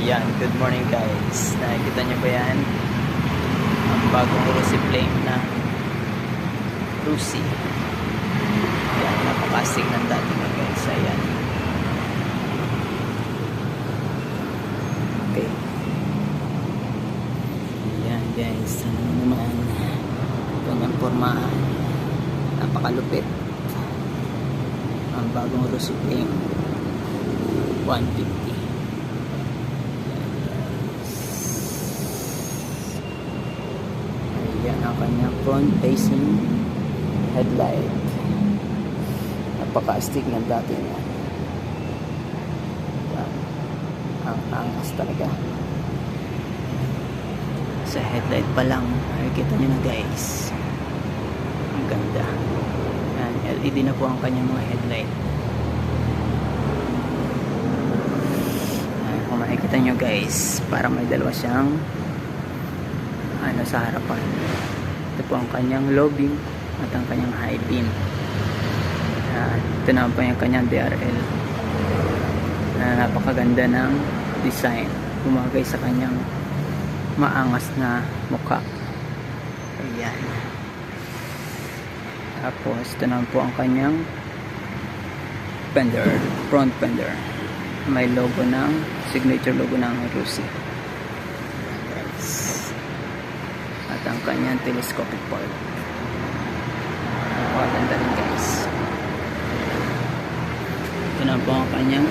Ayan, good morning guys. Nakikita nyo ba yan? Ang bagong Rusi flame na Rusi. Ayan, napakastig ng dati na guys. Ayan. Okay. Ayan guys. Ano naman? Kanyang formahan. Napakalupit. Ang bagong Rusi flame 150. Yan ang kanyang front facing headlight. Napaka-astig ng dati niya. Ang angas talaga. Sa headlight pa lang, nakikita nyo na guys. Ang ganda. Yan, LED na po ang kanyang mga headlight. Yan, kung makikita nyo guys, parang may dalawa siyang sa harapan. Ito po ang kanyang low beam at ang kanyang high beam. Ito naman po yung kanyang DRL. Napakaganda ng design. Bumagay sa kanyang maangas na mukha. Ayan. Tapos ito naman po ang kanyang fender, front fender. May logo ng signature logo ng Rusi. At ang kanyang telescopic port. Napakaganda rin guys. Ito na po ang kanyang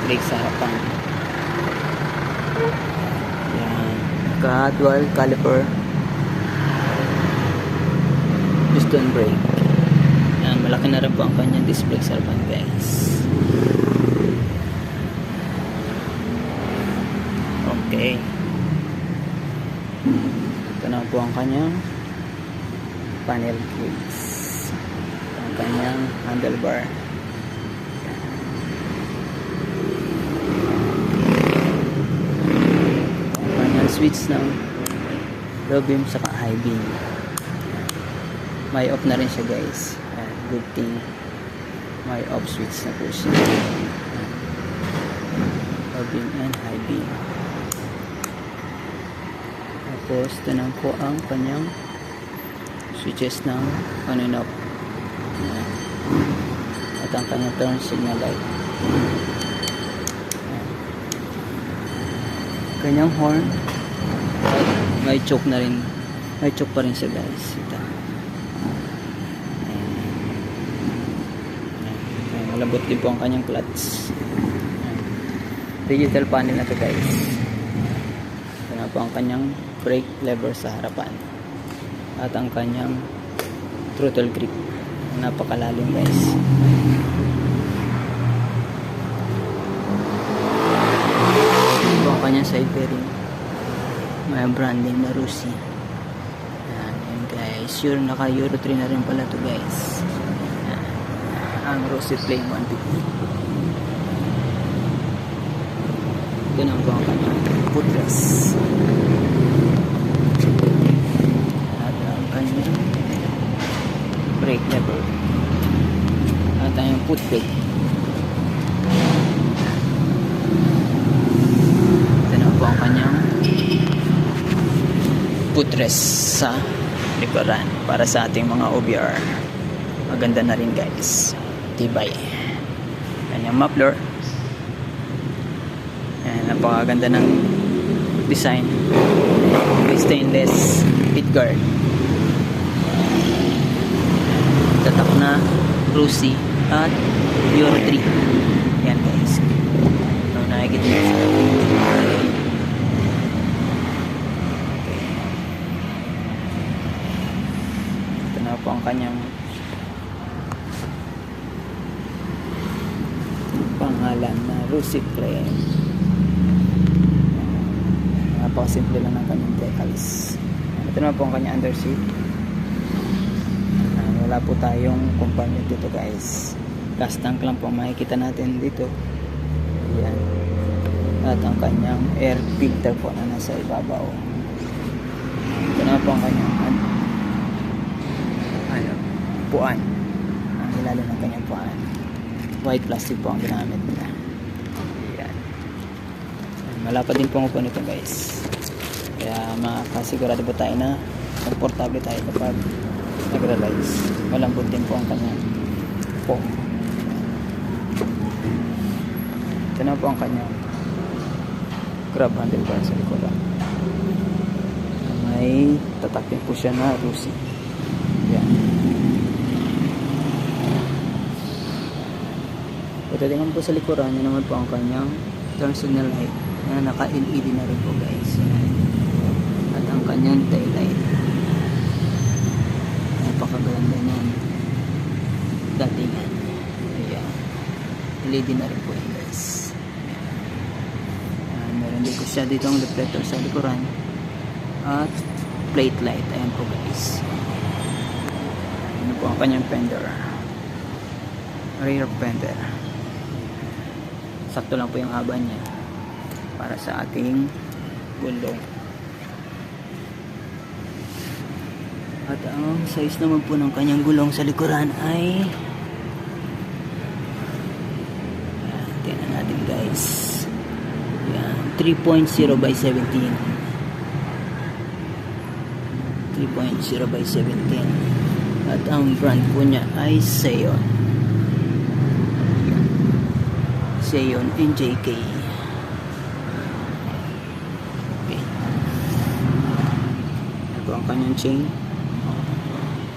brake sa harapan. Yan. Dual caliper piston brake. Yan. Malaki na rin po ang kanyang disc brake sa harapan guys. Okay. Ito na po ang kanyang panel case, ang kanyang handlebar, ang kanyang switch ng low beam saka high beam. May off na rin siya guys. Good thing may off switch na po siya. Low beam and high beam. Tapos ito na po ang kanyang switches ng on and off. At ang kanyang turn signal light. Kanyang horn. May choke na rin. May choke pa rin siya guys. Ito. Malambot din po ang kanyang clutch. Digital panel na ito guys. Ito na po ang kanyang brake lever sa harapan at ang kanyang throttle grip. Napakalalim guys. Ito ang kanyang side bearing. May branding na Rusi. Yan guys. Sure naka Euro 3 na rin pala to guys. Yan. Ang Rusi Flame 150. Ito na po ang kanyang footrest. Brake lever at ang foot brake. Ito na po ang kanyang footrest sa likuran para sa ating mga OBR. Maganda na rin guys, tibay. Kanyang muffler. Napakaganda ng design. Stainless pit guard. Tatak na Rusi at Euro 3. Yan guys. Nakikita nyo. Ito na po ang kanyang pangalan na Rusi Flame. Napakasimple lang ng kanyang decals. Ito na po ang kanyang underseat. Wala po tayong compartment dito guys. Gas tank lang po makikita natin dito. Ayan. At ang kanyang air filter po na nasa ibabaw. Ito na po ang kanyang puan. Ang ilalim ng kanyang puan. White plastic po ang ginamit nila. Ayan. Malapad din po ang upo nito guys. Kaya makasigurado po tayo na komportable tayo kapag nagra-rides. Malambot din po ang kanyang foam. Ito na po ang kanyang grab handlebar sa likuran. May tatak din po siya na Rusi. Yan. Ito din po sa likuran, yun naman po ang kanyang turn signal light na naka-LED na rin po guys. At ang kanyang tail light. Napakaganda nun. Datingan. Ayan. LED na rin po yun guys. Meron din po siya dito ang reflector sa likuran. At plate light. Ayan po guys. Ano po ang kanyang fender. Rear fender. Sakto lang po yung haba niya para sa ating gulong. At ang size naman po ng kanyang gulong sa likuran ay tingnan natin guys. Yan, 3.0 by 17. 3.0 by 17. At ang brand po niya ay Seon. Seon NJK. Okay. Ito ang kanyang chain.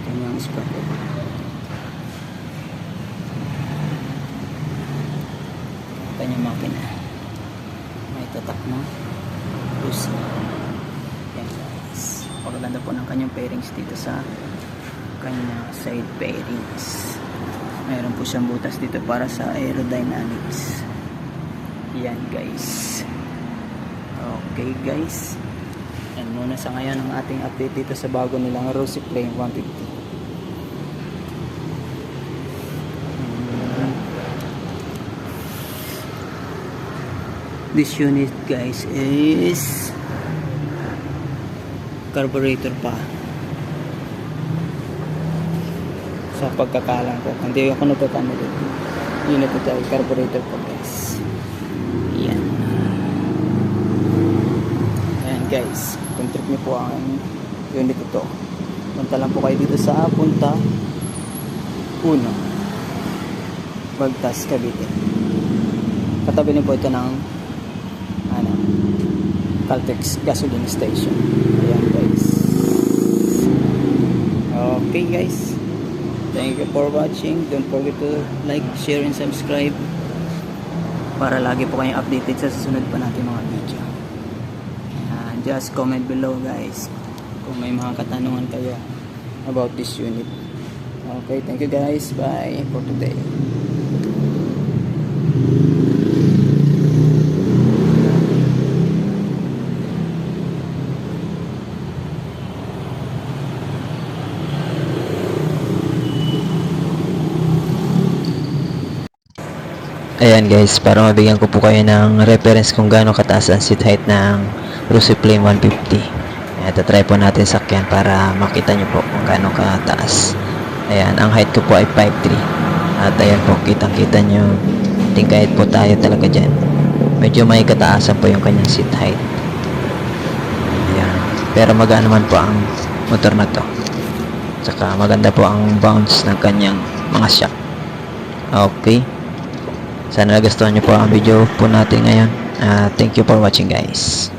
Kanyang sprocket. Kanyang makina. May tatak na Rusi. Yan guys. Pagaganda po ng kanyang pairings dito sa kanyang side pairings. Mayroon po siyang butas dito para sa aerodynamics. Yan guys. Okay guys. Yan muna sa ngayon ang ating update dito sa bago nilang Rusi Flame 150. This unit guys is carburetor pa. Sa pagkakalang ko, hindi ako natatamad dito. Unit ito ay carburetor po guys. Yan. Ayan guys, kung trip niyo po ang unit ito, punta lang po kayo dito sa punta 1 Bagtas, Cavite. Katabi niyo po ito ng Caltex gasoline station. Ayan guys. Okay guys, thank you for watching. Don't forget to like, share, and subscribe para lagi po kayong updated sa susunod pa natin mga video. Just comment below guys kung may mga katanungan kayo about this unit. Okay, thank you guys. Bye for today. Ayan guys, para mabigyan ko po kayo ng reference kung gaano kataas ang seat height ng Rusi Flame 150. Ayan, try po natin sakyan para makita nyo po kung gaano kataas. Ayan, ang height ko po ay 5'3". At ayan po, kitang-kita nyo, tingkahit po tayo talaga dyan. Medyo may kataasan po yung kanyang seat height. Ayan, pero maganda naman po ang motor na to. Tsaka maganda po ang bounce ng kanyang mga shock. Okay. Sana nagustuhan nyo po ang video po natin ngayon. Thank you for watching guys.